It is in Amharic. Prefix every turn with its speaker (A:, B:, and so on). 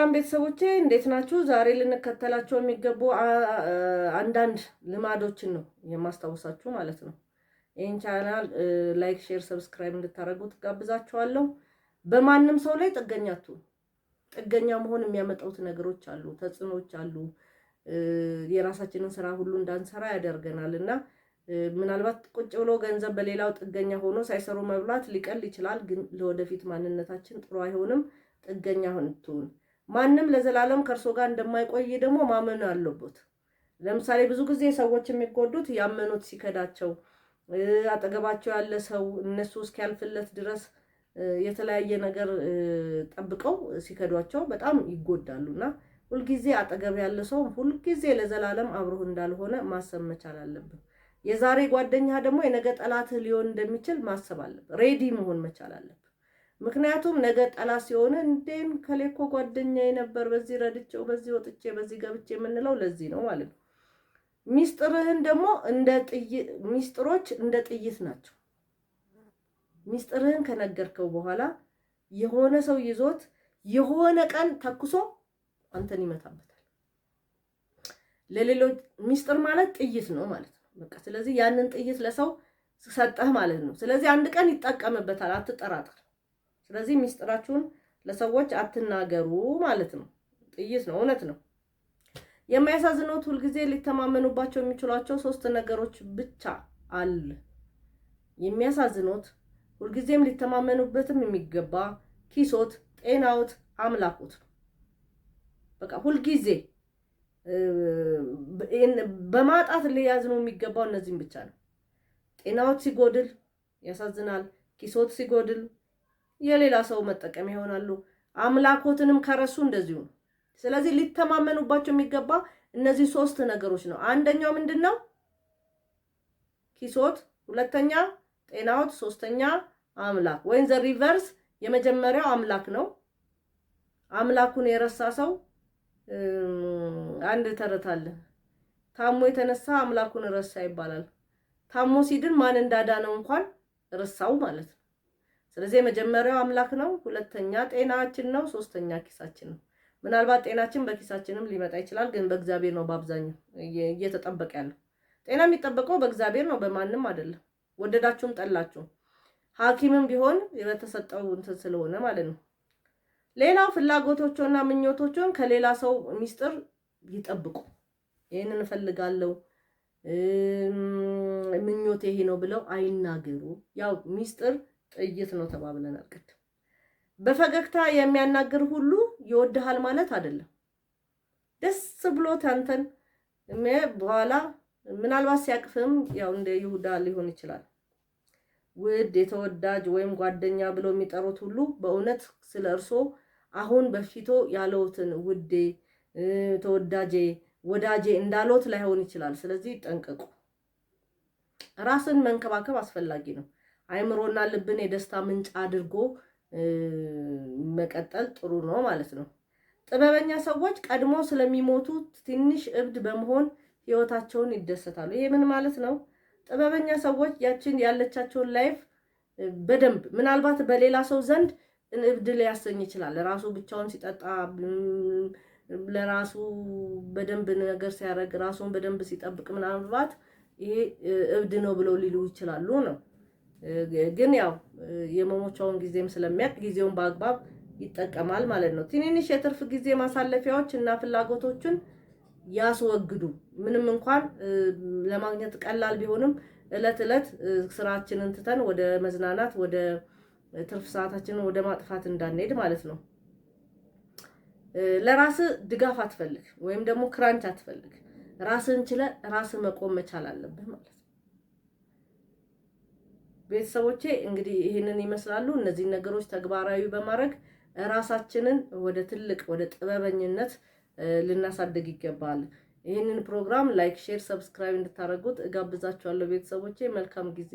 A: ሰላም ቤተሰቦቼ እንዴት ናችሁ? ዛሬ ልንከተላቸው የሚገቡ አንዳንድ ልማዶችን ነው የማስታውሳችሁ ማለት ነው። ይህን ቻናል ላይክ፣ ሼር፣ ሰብስክራይብ እንድታደርጉት ጋብዛችኋለሁ። በማንም ሰው ላይ ጥገኛ መሆን የሚያመጣውት ነገሮች አሉ፣ ተጽዕኖች አሉ። የራሳችንን ስራ ሁሉ እንዳንሰራ ያደርገናል እና ምናልባት ቁጭ ብሎ ገንዘብ በሌላው ጥገኛ ሆኖ ሳይሰሩ መብላት ሊቀል ይችላል፣ ግን ለወደፊት ማንነታችን ጥሩ አይሆንም። ጥገኛ ሆንቱን ማንም ለዘላለም ከርሶ ጋር እንደማይቆይ ደግሞ ማመን አለበት። ለምሳሌ ብዙ ጊዜ ሰዎች የሚጎዱት ያመኑት ሲከዳቸው፣ አጠገባቸው ያለ ሰው እነሱ እስኪያልፍለት ድረስ የተለያየ ነገር ጠብቀው ሲከዷቸው በጣም ይጎዳሉና ሁልጊዜ አጠገብ ያለ ሰው ሁልጊዜ ለዘላለም አብሮህ እንዳልሆነ ማሰብ መቻል አለብን። የዛሬ ጓደኛ ደግሞ የነገ ጠላትህ ሊሆን እንደሚችል ማሰብ አለብን። ሬዲ መሆን መቻል አለብን። ምክንያቱም ነገ ጠላት ሲሆን እንዴን ከሌኮ ጓደኛዬ ነበር፣ በዚህ ረድቼው፣ በዚህ ወጥቼ፣ በዚህ ገብቼ የምንለው ለዚህ ነው ማለት ነው። ሚስጥርህን ደግሞ ሚስጥሮች እንደ ጥይት ናቸው። ሚስጥርህን ከነገርከው በኋላ የሆነ ሰው ይዞት የሆነ ቀን ተኩሶ አንተን ይመታበታል። ለሌሎች ሚስጥር ማለት ጥይት ነው ማለት ነው። በቃ ስለዚህ ያንን ጥይት ለሰው ሰጠህ ማለት ነው። ስለዚህ አንድ ቀን ይጠቀምበታል፣ አትጠራጠር። ስለዚህ ሚስጥራችሁን ለሰዎች አትናገሩ ማለት ነው። ጥይት ነው፣ እውነት ነው። የሚያሳዝኑት ሁልጊዜ ሊተማመኑባቸው የሚችሏቸው 3 ነገሮች ብቻ አለ። የሚያሳዝኑት ሁልጊዜም ሊተማመኑበትም የሚገባ ኪሶት፣ ጤናዎት፣ አምላኮት ነው። በቃ ሁልጊዜ በማጣት ሊያዝኑ የሚገባው እነዚህም ብቻ ነው። ጤናዎት ሲጎድል ያሳዝናል። ኪሶት ሲጎድል የሌላ ሰው መጠቀም ይሆናሉ። አምላኮትንም ከረሱ እንደዚሁ ነው። ስለዚህ ሊተማመኑባቸው የሚገባ እነዚህ 3 ነገሮች ነው። አንደኛው ምንድነው? ኪሶት፣ ሁለተኛ ጤናዎት፣ ሶስተኛ አምላክ። ወይም ዘ ሪቨርስ የመጀመሪያው አምላክ ነው። አምላኩን የረሳ ሰው አንድ ተረት አለ። ታሞ የተነሳ አምላኩን ረሳ ይባላል። ታሞ ሲድን ማን እንዳዳነው እንኳን ረሳው ማለት ነው። ስለዚህ የመጀመሪያው አምላክ ነው፣ ሁለተኛ ጤናችን ነው፣ ሶስተኛ ኪሳችን ነው። ምናልባት ጤናችን በኪሳችንም ሊመጣ ይችላል፣ ግን በእግዚአብሔር ነው በአብዛኛው እየተጠበቀ ያለው። ጤና የሚጠበቀው በእግዚአብሔር ነው፣ በማንም አይደለም። ወደዳችሁም ጠላችሁም ሐኪምም ቢሆን የተሰጠው እንትን ስለሆነ ማለት ነው። ሌላው ፍላጎቶችና ምኞቶችን ከሌላ ሰው ሚስጥር ይጠብቁ። ይሄንን እፈልጋለሁ፣ ምኞቴ ይሄ ነው ብለው አይናገሩ። ያው ሚስጥር ጥይት ነው ተባብለናል ቅድም። በፈገግታ የሚያናግር ሁሉ ይወድሃል ማለት አይደለም። ደስ ብሎት አንተን በኋላ ምናልባት ሲያቅፍም ያው እንደ ይሁዳ ሊሆን ይችላል። ውድ የተወዳጅ ወይም ጓደኛ ብለው የሚጠሩት ሁሉ በእውነት ስለ እርሶ አሁን በፊቶ ያለውትን ውዴ፣ ተወዳጄ፣ ወዳጄ እንዳሎት ላይሆን ይችላል። ስለዚህ ጠንቀቁ። ራስን መንከባከብ አስፈላጊ ነው። አይምሮና ልብን የደስታ ምንጭ አድርጎ መቀጠል ጥሩ ነው ማለት ነው። ጥበበኛ ሰዎች ቀድሞ ስለሚሞቱ ትንሽ እብድ በመሆን ህይወታቸውን ይደሰታሉ። ይሄ ምን ማለት ነው? ጥበበኛ ሰዎች ያችን ያለቻቸውን ላይፍ በደንብ ምናልባት በሌላ ሰው ዘንድ እብድ ሊያሰኝ ይችላል። ራሱ ብቻውን ሲጠጣ፣ ለራሱ በደንብ ነገር ሲያደርግ፣ ራሱን በደንብ ሲጠብቅ ምናልባት ይሄ እብድ ነው ብለው ሊሉ ይችላሉ ነው። ግን ያው የመሞቻውን ጊዜም ስለሚያቅ ጊዜውን በአግባብ ይጠቀማል ማለት ነው። ትንንሽ የትርፍ ጊዜ ማሳለፊያዎች እና ፍላጎቶችን ያስወግዱ። ምንም እንኳን ለማግኘት ቀላል ቢሆንም እለት ስራችንን ትተን ወደ መዝናናት፣ ወደ ትርፍ ሰዓታችንን ወደ ማጥፋት እንዳንሄድ ማለት ነው። ለራስ ድጋፍ አትፈልግ ወይም ደግሞ ክራንች አትፈልግ። ራስን ችለ ራስ መቆም መቻል አለብህ ማለት ነው። ቤተሰቦቼ እንግዲህ ይሄንን ይመስላሉ። እነዚህ ነገሮች ተግባራዊ በማድረግ ራሳችንን ወደ ትልቅ ወደ ጥበበኝነት ልናሳድግ ይገባል። ይሄንን ፕሮግራም ላይክ፣ ሼር፣ ሰብስክራይብ እንድታደርጉት እጋብዛችኋለሁ። ቤተሰቦቼ መልካም ጊዜ